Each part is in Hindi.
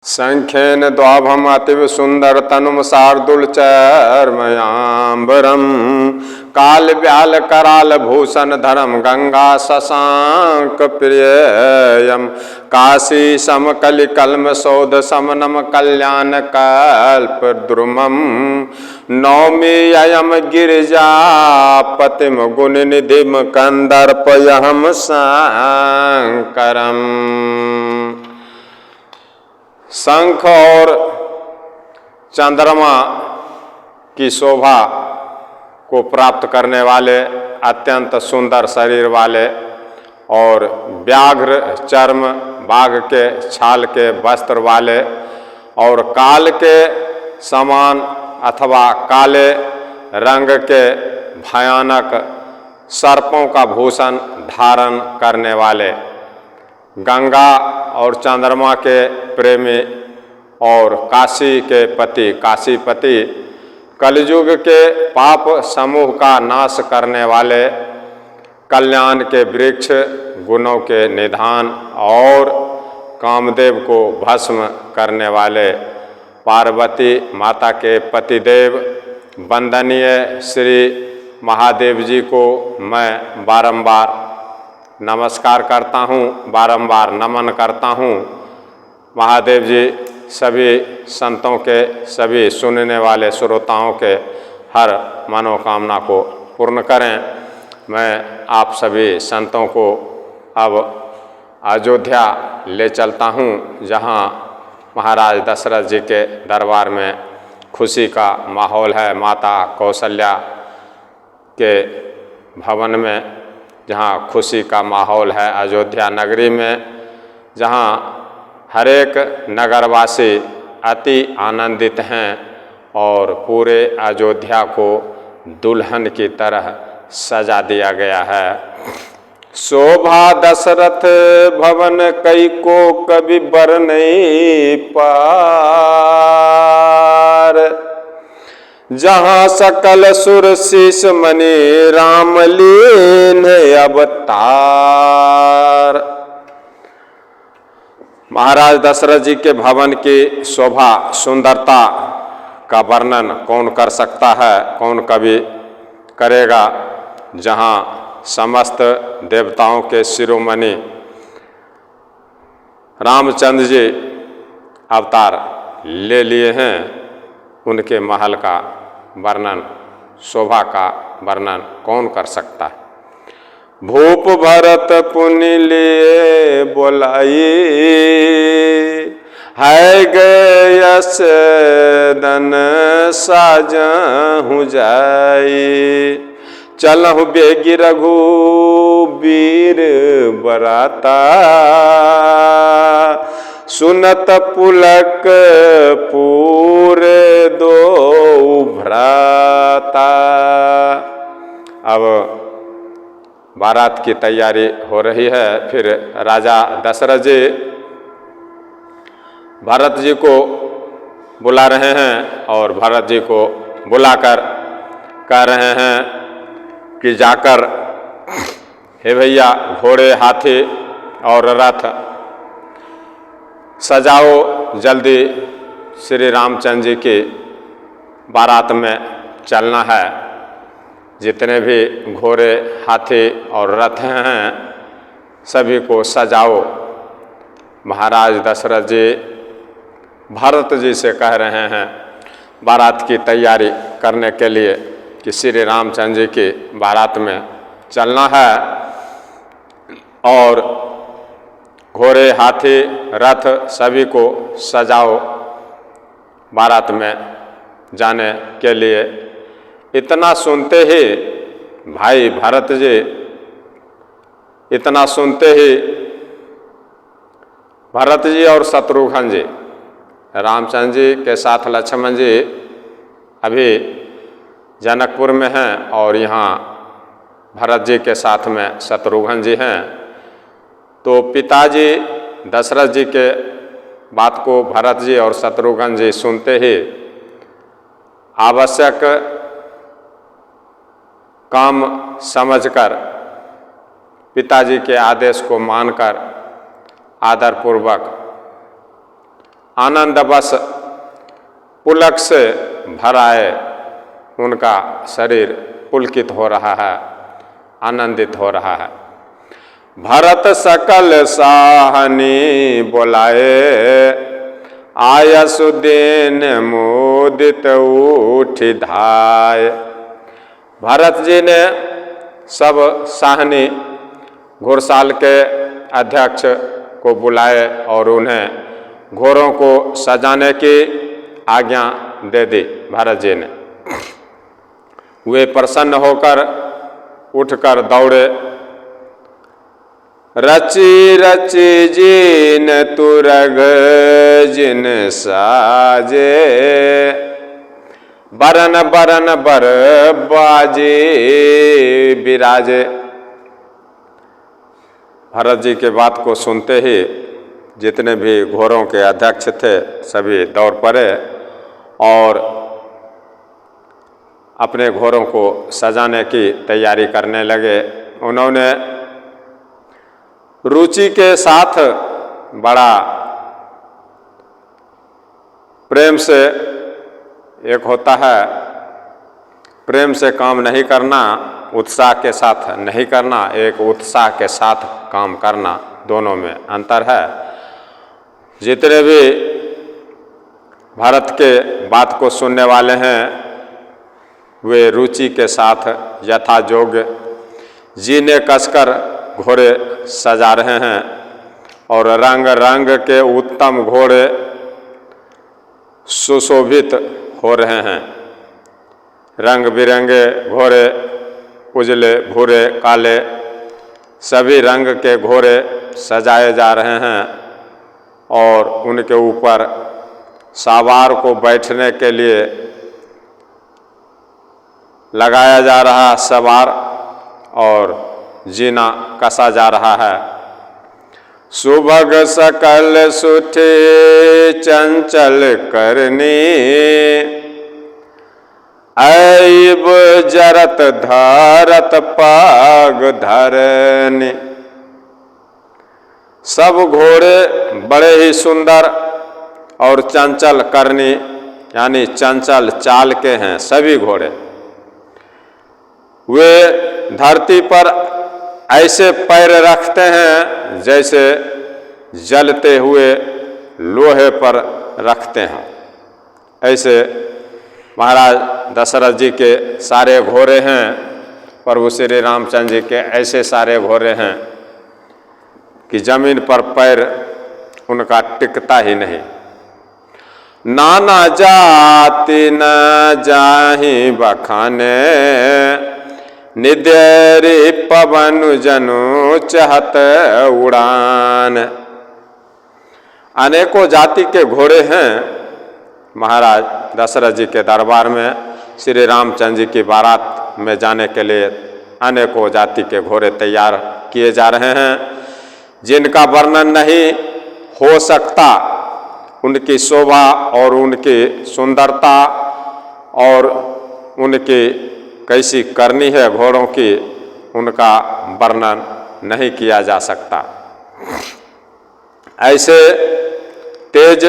संख्येन द्वाभम अतीव सुंदर तनुम शार्दुल चर्मयांबरम काल व्याल कराल भूषण धरम गंगा शशांक प्रियम काशी समकलि कल्म सौध समनम कल्याण कल्प द्रुमम नौमी अयम गिरिजापतिम गुण निधिम कंदर्पयहम शंकरम। शंख और चंद्रमा की शोभा को प्राप्त करने वाले अत्यंत सुंदर शरीर वाले और व्याघ्र चर्म बाघ के छाल के वस्त्र वाले और काल के समान अथवा काले रंग के भयानक सर्पों का भूषण धारण करने वाले गंगा और चंद्रमा के प्रेमी और काशी के पति काशीपति कलयुग के पाप समूह का नाश करने वाले कल्याण के वृक्ष गुणों के निधान और कामदेव को भस्म करने वाले पार्वती माता के पतिदेव वंदनीय श्री महादेव जी को मैं बारंबार नमस्कार करता हूँ, बारंबार नमन करता हूँ। महादेव जी सभी संतों के सभी सुनने वाले श्रोताओं के हर मनोकामना को पूर्ण करें। मैं आप सभी संतों को अब अयोध्या ले चलता हूँ, जहाँ महाराज दशरथ जी के दरबार में खुशी का माहौल है। माता कौशल्या के भवन में जहाँ खुशी का माहौल है, अयोध्या नगरी में जहाँ हरेक नगरवासी अति आनंदित हैं और पूरे अयोध्या को दुल्हन की तरह सजा दिया गया है। शोभा दशरथ भवन कई को कभी बर नहीं पार, जहाँ सकल सुर शीश मणि राम लीन अवतार। महाराज दशरथ जी के भवन की शोभा सुंदरता का वर्णन कौन कर सकता है, कौन कवि करेगा, जहाँ समस्त देवताओं के शिरोमणि रामचंद्र जी अवतार ले लिए हैं। उनके महल का वर्णन, शोभा का वर्णन कौन कर सकता है। भूप भरत पुनि लिए बोलाई, है गयस दन साजहु जाई। चलहु बेगी रघुबीर बराता, सुनत पुलक पूरे दो भ्राता। अब बारात की तैयारी हो रही है। फिर राजा दशरथ जी भरत जी को बुला रहे हैं और भरत जी को बुलाकर कह रहे हैं कि जाकर हे भैया घोड़े हाथी और रथ सजाओ, जल्दी श्री रामचंद्र जी की बारात में चलना है। जितने भी घोड़े हाथी और रथ हैं सभी को सजाओ। महाराज दशरथ जी भरत जी से कह रहे हैं बारात की तैयारी करने के लिए कि श्री रामचंद्र जी की बारात में चलना है और घोड़े हाथी रथ सभी को सजाओ बारात में जाने के लिए। इतना सुनते ही भाई भरत जी, इतना सुनते ही भरत जी और शत्रुघ्न जी, रामचंद्र जी के साथ लक्ष्मण जी अभी जनकपुर में हैं और यहाँ भरत जी के साथ में शत्रुघ्न जी हैं। तो पिताजी दशरथ जी के बात को भरत जी और शत्रुघ्न जी सुनते ही आवश्यक काम समझकर पिताजी के आदेश को मानकर आदरपूर्वक आनंद बस पुलक से भराए उनका शरीर पुलकित हो रहा है, आनंदित हो रहा है। भरत सकल साहनी बोलाए, आयसुदीन मुदित उठी धाय। भरत जी ने सब साहनी घुड़साल के अध्यक्ष को बुलाए और उन्हें घोड़ों को सजाने की आज्ञा दे दी भरत जी ने। वे प्रसन्न होकर उठकर दौड़े। रची रची जिन तुरग जिन साजे, बरन बरन बर बाजे बिराजे। भरत जी के बात को सुनते ही जितने भी घोड़ों के अध्यक्ष थे सभी दौड़ पड़े और अपने घोड़ों को सजाने की तैयारी करने लगे। उन्होंने रुचि के साथ बड़ा प्रेम से, एक होता है प्रेम से काम नहीं करना, उत्साह के साथ नहीं करना, एक उत्साह के साथ काम करना, दोनों में अंतर है। जितने भी भारत के बात को सुनने वाले हैं वे रुचि के साथ यथायोग्य जीने कसकर घोड़े सजा रहे हैं और रंग रंग के उत्तम घोड़े सुशोभित हो रहे हैं। रंग बिरंगे घोड़े, उजले भूरे काले सभी रंग के घोड़े सजाए जा रहे हैं और उनके ऊपर सवार को बैठने के लिए लगाया जा रहा सवार और जीना कसा जा रहा है। सुभग सकल सुठे चंचल करनी, ऐब जरत धरत पाग धरनी। सब घोड़े बड़े ही सुंदर और चंचल करनी यानी चंचल चाल के हैं सभी घोड़े। वे धरती पर ऐसे पैर रखते हैं जैसे जलते हुए लोहे पर रखते हैं। ऐसे महाराज दशरथ जी के सारे घोड़े हैं, प्रभु श्री रामचंद्र जी के ऐसे सारे घोड़े हैं कि जमीन पर पैर उनका टिकता ही नहीं। नाना जाति न जाहि बखाने, निदेरी पवन जनु चहत उड़ान। अनेकों जाति के घोड़े हैं महाराज दशरथ जी के दरबार में। श्री रामचंद्र जी की बारात में जाने के लिए अनेकों जाति के घोड़े तैयार किए जा रहे हैं जिनका वर्णन नहीं हो सकता। उनकी शोभा और उनकी सुंदरता और उनकी कैसी करनी है घोड़ों की, उनका वर्णन नहीं किया जा सकता। ऐसे तेज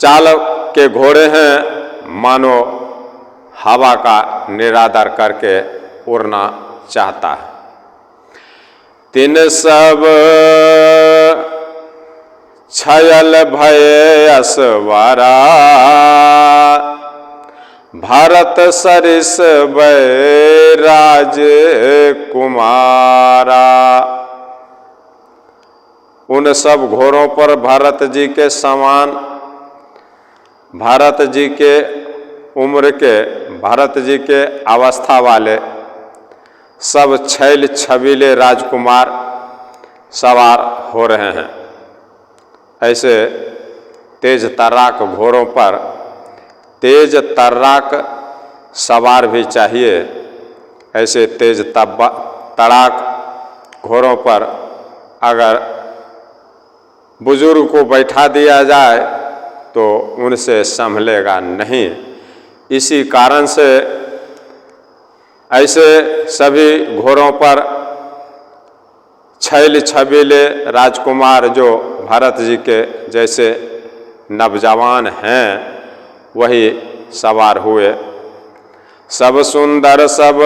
चाल के घोड़े हैं मानो हवा का निरादर करके उड़ना चाहता है। तिन सब छयल भय असवारा, भारत सरिस बैराज कुमारा। उन सब घोड़ों पर भरत जी के समान, भरत जी के उम्र के, भरत जी के अवस्था वाले सब छैल छबीले राजकुमार सवार हो रहे हैं। ऐसे तेज तर्राक घोड़ों पर तेज तर्राक सवार भी चाहिए। ऐसे तेज तड़ाक घोड़ों पर अगर बुजुर्ग को बैठा दिया जाए तो उनसे संभलेगा नहीं। इसी कारण से ऐसे सभी घोड़ों पर छैल छबीले राजकुमार जो भरत जी के जैसे नवजवान हैं वही सवार हुए। सब सुंदर सब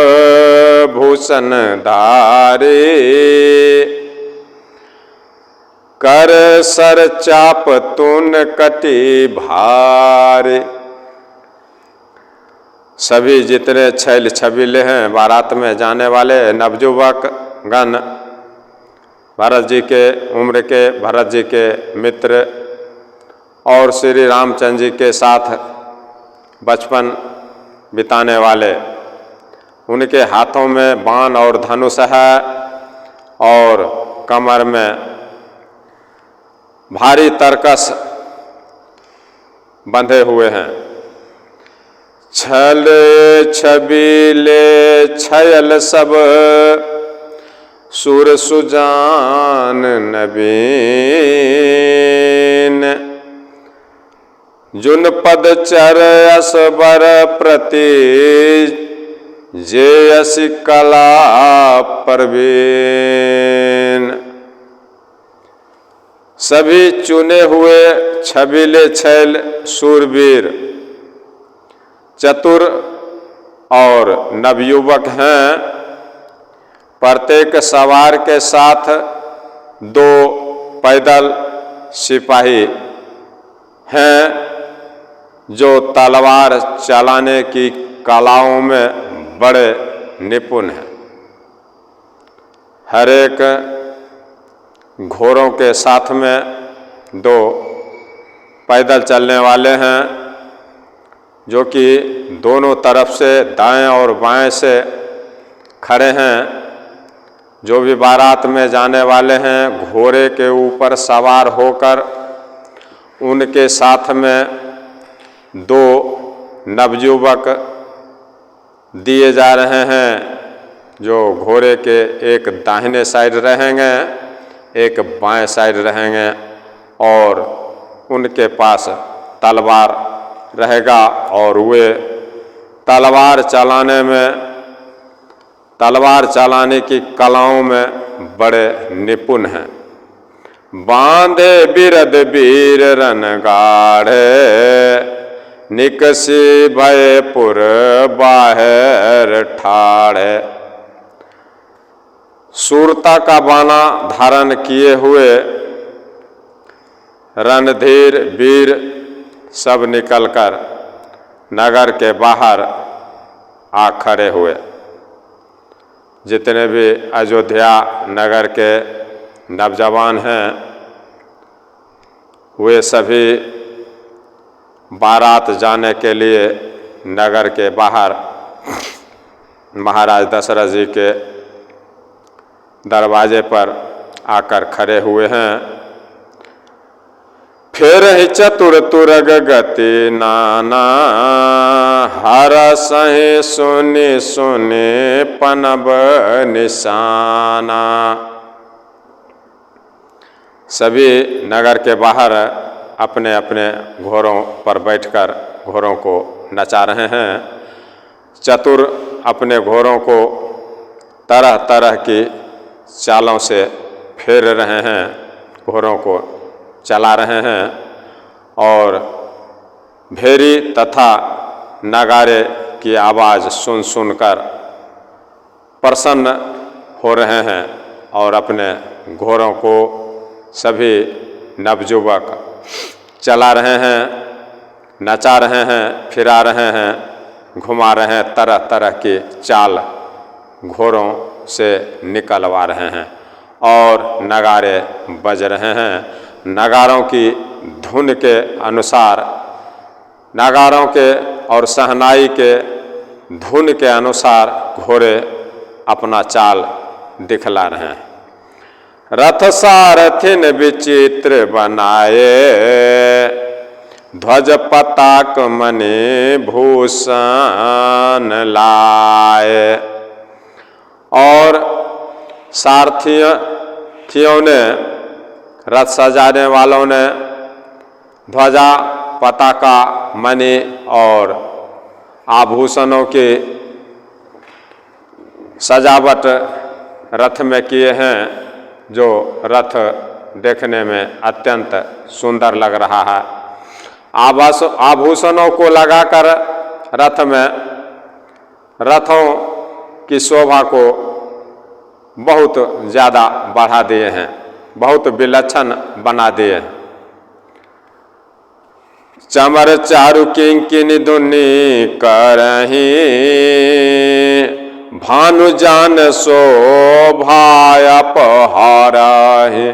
भूषण धारे, कर सर चाप तून कटी भारे। सभी जितने छैल छबीले हैं बारात में जाने वाले नवयुवक गण, भरत जी के उम्र के, भरत जी के मित्र और श्री रामचंद्र जी के साथ बचपन बिताने वाले, उनके हाथों में बाण और धनुष है और कमर में भारी तरकस बंधे हुए हैं। छल छबीले छयल सब सुर सुजान नवीन, जुन पद चर असबर प्रति जे असि कला परवीन। सभी चुने हुए छबीले छैल सूरवीर, चतुर और नवयुवक हैं। प्रत्येक सवार के साथ 2 पैदल सिपाही हैं जो तलवार चलाने की कलाओं में बड़े निपुण हैं। हर एक घोड़ों के साथ में 2 पैदल चलने वाले हैं जो कि दोनों तरफ से दाएं और बाएं से खड़े हैं। जो भी बारात में जाने वाले हैं घोड़े के ऊपर सवार होकर उनके साथ में 2 नवयुवक दिए जा रहे हैं जो घोड़े के एक दाहिने साइड रहेंगे, एक बाएं साइड रहेंगे और उनके पास तलवार रहेगा और वे तलवार चलाने की कलाओं में बड़े निपुण हैं। बांधे बिरद वीर रनगाढ़े, निकसी भयपुर बाहर ठाड़े। शूरता का बाना धारण किए हुए रणधीर वीर सब निकलकर नगर के बाहर आ खड़े हुए। जितने भी अयोध्या नगर के नवजवान हैं वे सभी बारात जाने के लिए नगर के बाहर महाराज दशरथ जी के दरवाजे पर आकर खड़े हुए हैं। फिर ही चतुर तुरग गति नाना, हर सही सुनि सुनि पनब निशाना। सभी नगर के बाहर अपने अपने घोड़ों पर बैठकर घोड़ों को नचा रहे हैं। चतुर अपने घोड़ों को तरह तरह की चालों से फेर रहे हैं, घोड़ों को चला रहे हैं और भेरी तथा नगारे की आवाज़ सुन सुनकर प्रसन्न हो रहे हैं और अपने घोड़ों को सभी नवयुवक चला रहे हैं, नचा रहे हैं, फिरा रहे हैं, घुमा रहे हैं, तरह तरह की चाल घोड़ों से निकलवा रहे हैं और नगारे बज रहे हैं। नगारों की धुन के अनुसार, नगारों के और शहनाई के धुन के अनुसार घोड़े अपना चाल दिखला रहे हैं। रथ सारथिन विचित्र बनाए, ध्वज पताक मणि भूषण लाए। और सारथियों ने, रथ सजाने वालों ने ध्वजा, पताका, मणि और आभूषणों की सजावट रथ में किए हैं जो रथ देखने में अत्यंत सुंदर लग रहा है। आभूषणों को लगाकर रथ में रथों की शोभा को बहुत ज़्यादा बढ़ा दिए हैं, बहुत विलक्षण बना दिए हैं। चमर चारु किंकिनी धुनि करही, भानु जान शोभा अपहारहि।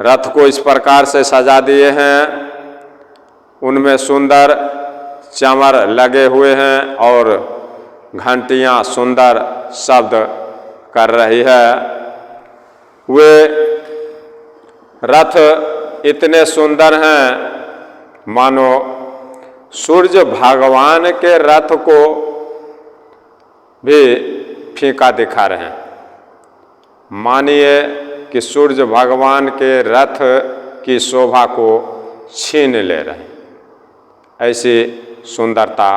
रथ को इस प्रकार से सजा दिए हैं, उनमें सुंदर चमर लगे हुए हैं और घंटियां सुंदर शब्द कर रही है। वे रथ इतने सुंदर हैं मानो सूर्य भगवान के रथ को भी फीका दिखा रहे हैं। मानिए कि सूर्य भगवान के रथ की शोभा को छीन ले रहे हैं, ऐसी सुंदरता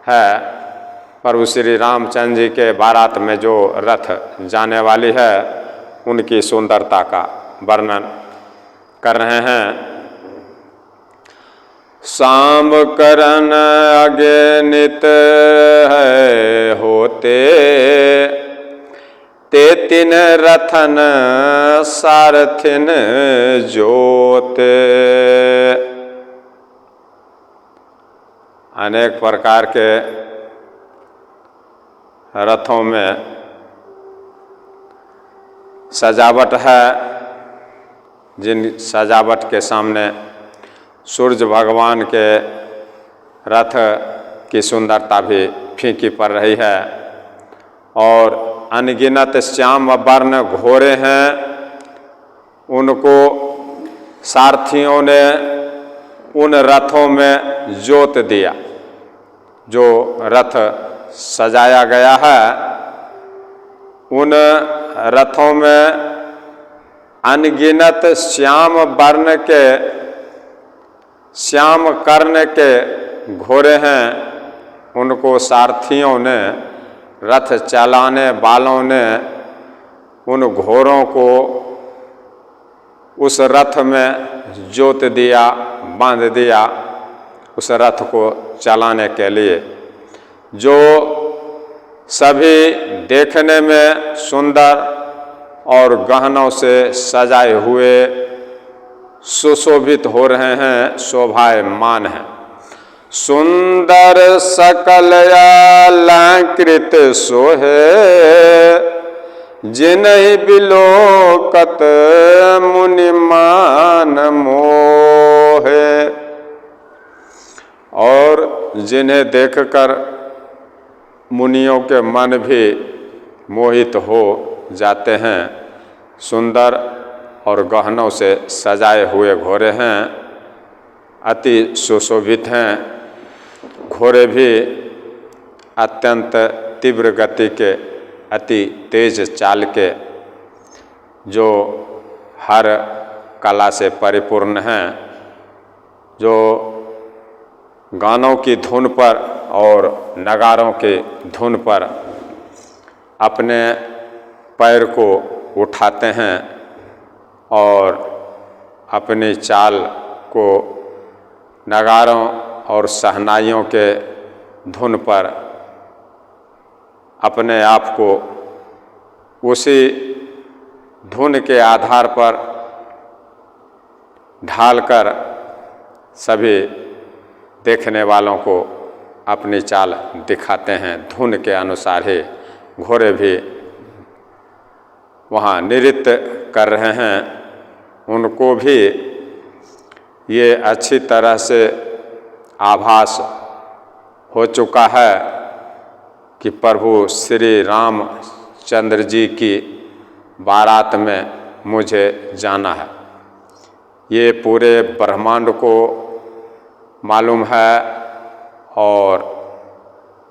है। प्रभु श्री रामचंद्र जी के बारात में जो रथ जाने वाली है, उनकी सुंदरता का वर्णन कर रहे हैं। शाम करन अगणित है होते, ते तिन रथन सारथिन जोते। अनेक प्रकार के रथों में सजावट है, जिन सजावट के सामने सूर्य भगवान के रथ की सुंदरता भी फीकी पड़ रही है। और अनगिनत श्याम वर्ण घोड़े हैं, उनको सारथियों ने उन रथों में जोत दिया। जो रथ सजाया गया है, उन रथों में अनगिनत श्याम वर्ण के, श्याम कर्ण के घोड़े हैं। उनको सारथियों ने, रथ चलाने वालों ने उन घोड़ों को उस रथ में जोत दिया, बांध दिया, उस रथ को चलाने के लिए, जो सभी देखने में सुंदर और गहनों से सजाए हुए सुशोभित हो रहे हैं, शोभायमान हैं। सुंदर सकल अलंकृत सोहे, जिन्हि बिलोकत मुनिमान मोहे। और जिन्हें देखकर मुनियों के मन भी मोहित हो जाते हैं। सुंदर और गहनों से सजाए हुए घोड़े हैं, अति सुशोभित हैं। घोड़े भी अत्यंत तीव्र गति के, अति तेज चाल के, जो हर कला से परिपूर्ण हैं, जो गानों की धुन पर और नगारों के धुन पर अपने पैर को उठाते हैं और अपनी चाल को नगारों और शहनाइयों के धुन पर अपने आप को उसी धुन के आधार पर ढालकर सभी देखने वालों को अपनी चाल दिखाते हैं। धुन के अनुसार ही घोड़े भी वहाँ नृत्य कर रहे हैं। उनको भी ये अच्छी तरह से आभास हो चुका है कि प्रभु श्री रामचंद्र जी की बारात में मुझे जाना है। ये पूरे ब्रह्मांड को मालूम है और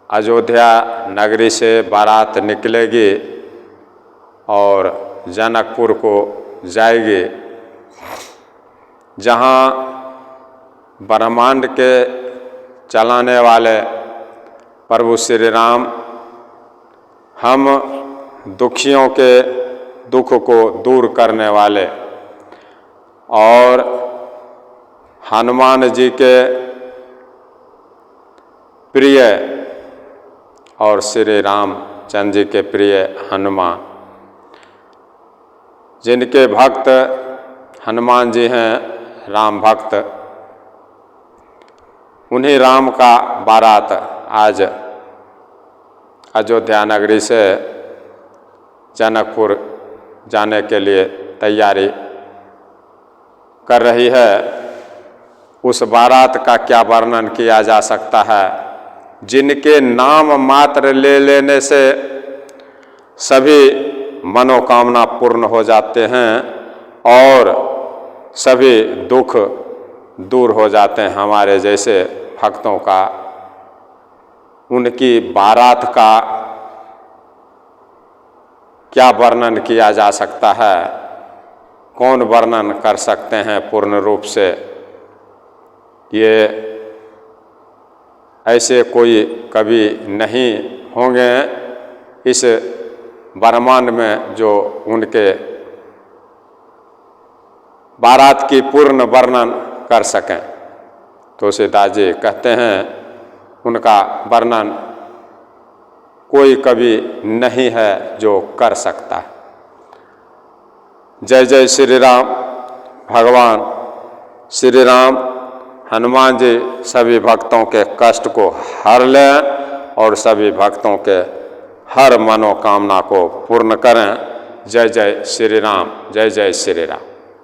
अयोध्या नगरी से बारात निकलेगी और जनकपुर को जाएगी, जहाँ ब्रह्मांड के चलाने वाले प्रभु श्री राम हम दुखियों के दुख को दूर करने वाले और हनुमान जी के प्रिय और श्री रामचंद्र जी के प्रिय हनुमान, जिनके भक्त हनुमान जी हैं, राम भक्त, उन्हीं राम का बारात आज अयोध्या नगरी से जनकपुर जाने के लिए तैयारी कर रही है। उस बारात का क्या वर्णन किया जा सकता है, जिनके नाम मात्र ले लेने से सभी मनोकामना पूर्ण हो जाते हैं और सभी दुख दूर हो जाते हैं हमारे जैसे भक्तों का। उनकी बारात का क्या वर्णन किया जा सकता है, कौन वर्णन कर सकते हैं पूर्ण रूप से। ये ऐसे कोई कवि नहीं होंगे इस ब्रह्मांड में जो उनके बारात की पूर्ण वर्णन कर सकें। तुलसीदास जी कहते हैं उनका वर्णन कोई कवि नहीं है जो कर सकता। जय जय श्री राम। भगवान श्री राम हनुमान जी सभी भक्तों के कष्ट को हर लें और सभी भक्तों के हर मनोकामना को पूर्ण करें। जय जय श्री राम, जय जय श्री राम।